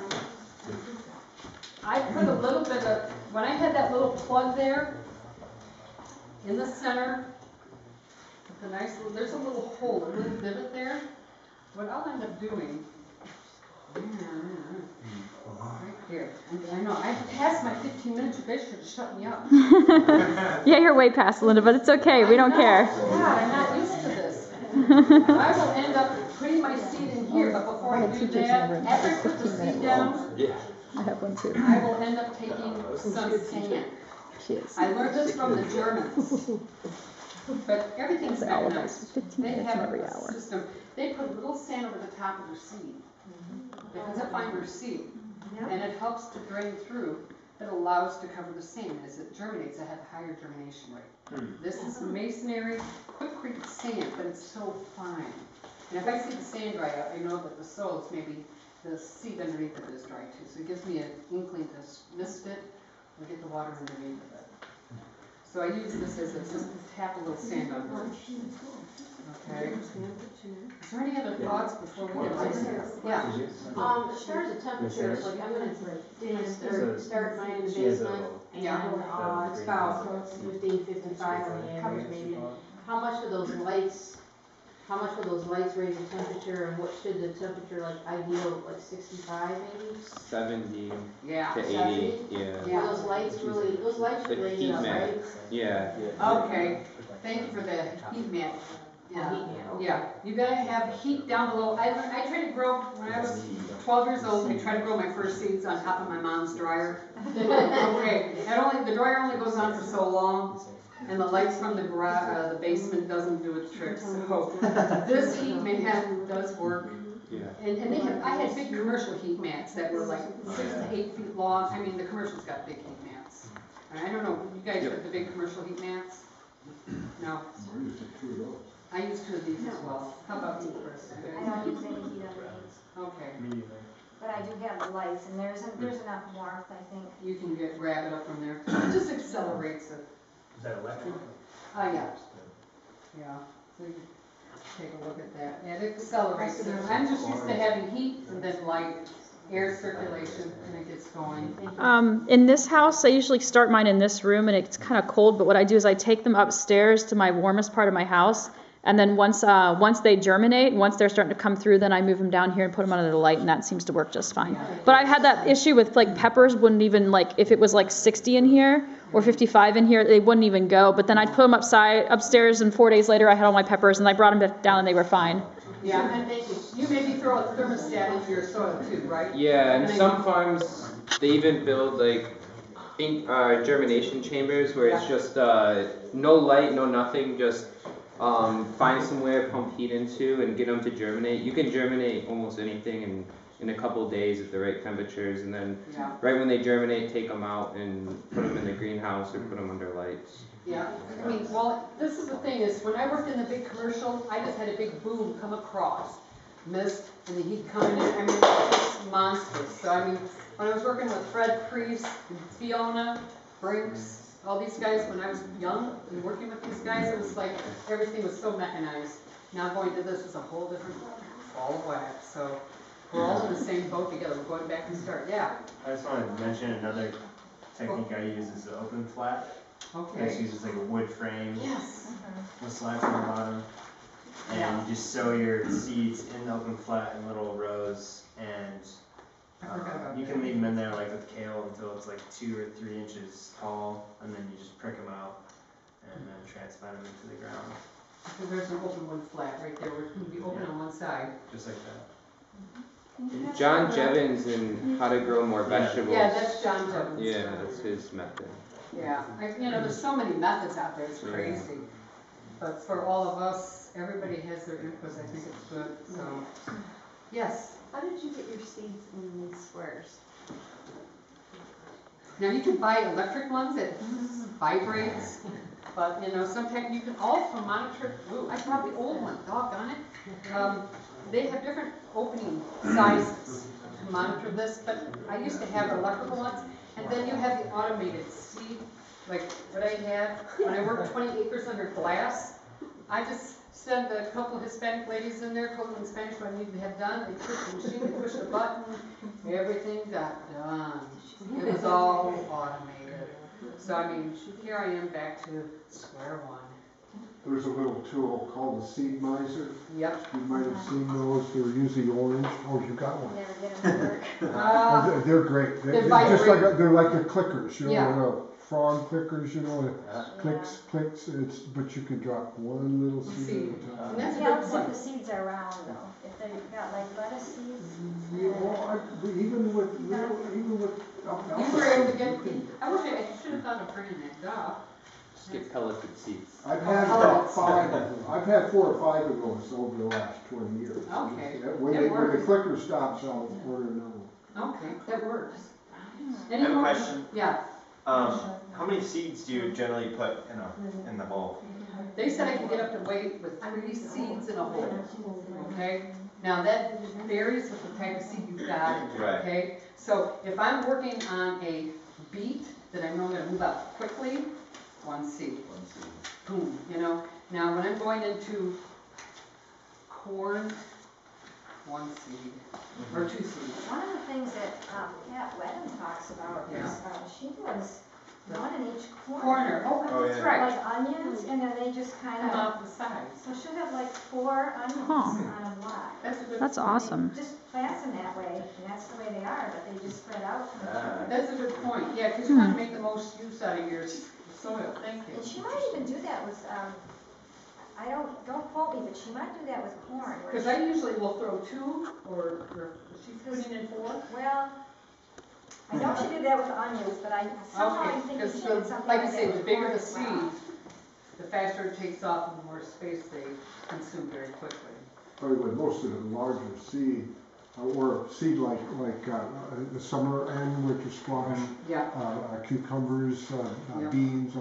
I put a little bit of, when I had that little plug there in the center, with a nice little, there's a little hole, a little divot there. What I'll end up doing, right here, I know, I passed my 15 minutes, you guys should have shut me up. Yeah, you're way past, Linda, but it's okay. We don't care. God, I'm not used to this. I will end up putting my seed in here, but before I do that, after I put the seed down, I have one too. I will end up taking some sand. I learned this from the Germans. But everything's mechanized. They have a system. They put a little sand over the top of their seed. Because they find their seed. And it helps to drain through. It allows to cover the sand. As it germinates, it has a higher germination rate. This is masonry, quick sand, but it's so fine. And if I see the sand dry out, I know that the soil is maybe, the seed underneath it is dry too. So it gives me an inkling to mist it or get the water underneath of it. So I use this as just tap a little sand on it. Okay. Is there any other thoughts before we get to this? Yeah. As far as the temperatures, like I'm gonna start mine in the basement and it's about 15-55 on the average maybe. How much do those lights raise the temperature, and what should the temperature, like ideal, like 65 maybe? 70 Yeah. to 80, 70? yeah. Those lights really The heat it up, mat. right? Yeah. Okay. Thank you for the heat mat. Yeah. You gotta have heat down below. I tried to grow when I was 12 years old. I tried to grow my first seeds on top of my mom's dryer. Okay. The dryer only goes on for so long. And the lights from the garage, the basement doesn't do its trick. So this heat mat does work. Yeah. And I had big commercial heat mats that were like 6 to 8 feet long. I mean, the commercial's got big heat mats. And I don't know, you guys have the big commercial heat mats? No. I used 2 of these as well. How about you, Chris? I don't use any heat underneath. Okay. But I do have the lights, and there's enough warmth, I think. You can grab it up from there. It just accelerates it. Is that electric? Yeah. Yeah. So you take a look at that. And it accelerates it. I'm just used to having heat and then light, air circulation, and it gets going. In this house, I usually start mine in this room, and it's kind of cold, but what I do is I take them upstairs to my warmest part of my house, and then once they germinate, once they're starting to come through, then I move them down here and put them under the light, and that seems to work just fine. But I had that issue with like peppers wouldn't even, like if it was like 60 in here or 55 in here, they wouldn't even go. But then I'd put them upstairs, and 4 days later I had all my peppers, and I brought them back down and they were fine. Yeah, and you maybe throw a thermostat into your soil too, right? Yeah, and some farms, they even build like germination chambers where it's just no light, no nothing, just find somewhere, pump heat into, and get them to germinate. You can germinate almost anything in in a couple days at the right temperatures, and then Yeah. right when they germinate, take them out and put them in the greenhouse or put them under lights. Yeah, I mean, well, this is the thing is, when I worked in the big commercial, I just had a big boom come across, mist, and the heat coming in, I mean, it's monstrous. So I mean, when I was working with Fred Priest, and Fiona, Brinks, all these guys, when I was young and working with these guys, it was like everything was so mechanized. Now going to this is a whole different ball of wax. So we're all in the same boat together. We're going back and start. Yeah. I just wanted to mention another technique I use is the open flat. Okay. This uses like a wood frame Yes. with slats on the bottom. And you just sow your seeds in the open flat in little rows, and you can leave them in there like with kale until it's like 2 or 3 inches tall, and then you just prick them out and then transplant them into the ground. Because there's an open one flat right there where it's going to be open on one side. Just like that. John Jevons in How to Grow More Vegetables. Yeah, that's John Jevons. Yeah, that's his method. Yeah, you know, there's so many methods out there, it's crazy. But for all of us, everybody has their inputs, I think it's good, so. Yes? How did you get your seeds in these squares? Now you can buy electric ones that vibrates, but you know, sometimes you can also monitor, ooh, I brought the old one, doggone it. They have different opening sizes to monitor this, but I used to have electrical ones, and then you have the automated seed, like what I had when I worked 20 acres under glass. I just sent a couple Hispanic ladies in there, told them in Spanish what I needed to have done. They pushed the machine, they pushed the button, everything got done. It was all automated. So I mean, here I am back to square one. There's a little tool called the Seed Miser. Yep. You might have seen those. They're usually orange. Oh, you got one. Never get them to work. They're great. They're just like they're like the clickers, you know, Yeah. frog clickers, you know, clicks. But you can drop one little seed at a time. And that's a Yeah, good looks like point. the seeds are round though. If they've got like lettuce seeds. Yeah, well, even with alfalfa You were able to seeds, get, you can- I wish I should have thought of bringing that duh. Just get pelleted seeds. I've had about 5 of them. I've had 4 or 5 of those over the last 20 years. Okay. When That the works. clicker stops, I'll order another one. Okay, that works. I have a question. Yeah. How many seeds do you generally put in the bowl? They said I can get up to weight with 3 seeds in a hole, okay? Now that varies with the type of seed you've got, Right. okay? So if I'm working on a beet that I know I'm gonna move out quickly, 1 seed. Boom, you know? Now when I'm going into corn, 1 seed, or 2 seeds. One of the things that Pat Wedden talks about is she does one in each corner. Oh, that's right. Like onions, and then they just kind Come of, off the sides. so she'll have like 4 onions on a block. That's a good That's point. awesome. Just plants them that way, and that's the way they are, but they just spread out. That's a good point, yeah, because you want to make the most use out of your soil, thank you. And she might even do that with, don't quote me, but she might do that with corn. where Because she- I usually will throw 2, or she's putting in 4. Well, I know she did that with onions, but somehow I'm Okay, thinking because she did something like you like say, that the with bigger corn the as well. seed, the faster it takes off and the more space they consume very quickly. Probably with most of the larger seed, or seed like the summer and winter squash, Yeah. cucumbers, Yeah. beans,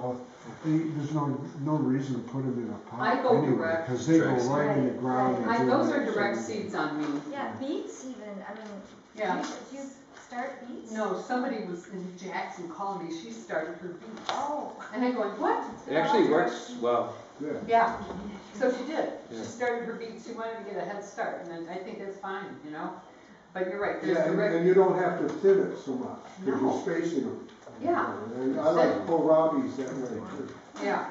there's no reason to put them in a pot I go anyway, direct. because they go Direct seed. right in the ground. and Those germinate. are direct seeds on me. Yeah, beets even, I mean, Yeah. do you start beets? No, somebody was in Jackson calling me, she started her beets. Oh. And I'm going, what? It actually works well. Yeah. Yeah, so she did. Yeah. She started her beets, she wanted to get a head start, and then I think that's fine, you know? But you're right, there's Yeah, direct. and you don't have to thin it so much, because No. you're spacing them. Yeah. And I like kohlrabi's that way too. Yeah.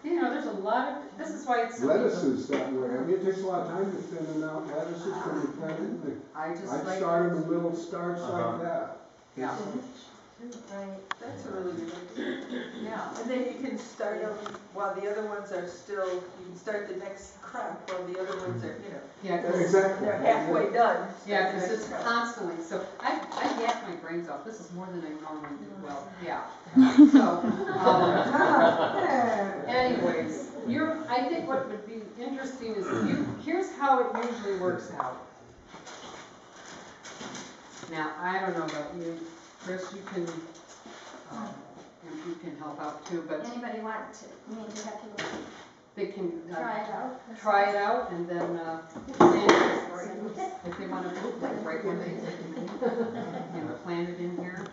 You know, there's a lot of, this is why it's so. Lettuces that way, I mean, it takes a lot of time to thin out lettuces when you plant them. I just I'd like. start them in little starts like that. Yeah. Right. That's a really good idea. Yeah. And then you can start them while the other ones are still, you can start the next crop while the other ones are, Yeah, 'cause- Exactly. they're halfway done. yeah, Start the because next it's crop. constantly, so I yak my brains off, this is more than I normally do, well, yeah. So, anyways, I think what would be interesting is here's how it usually works out. Now, I don't know about you, Chris, you can help out too, but Anybody want to, I mean, to have to they can try it out? try it out and then plan it, if they want to move, like right when they plant it in here.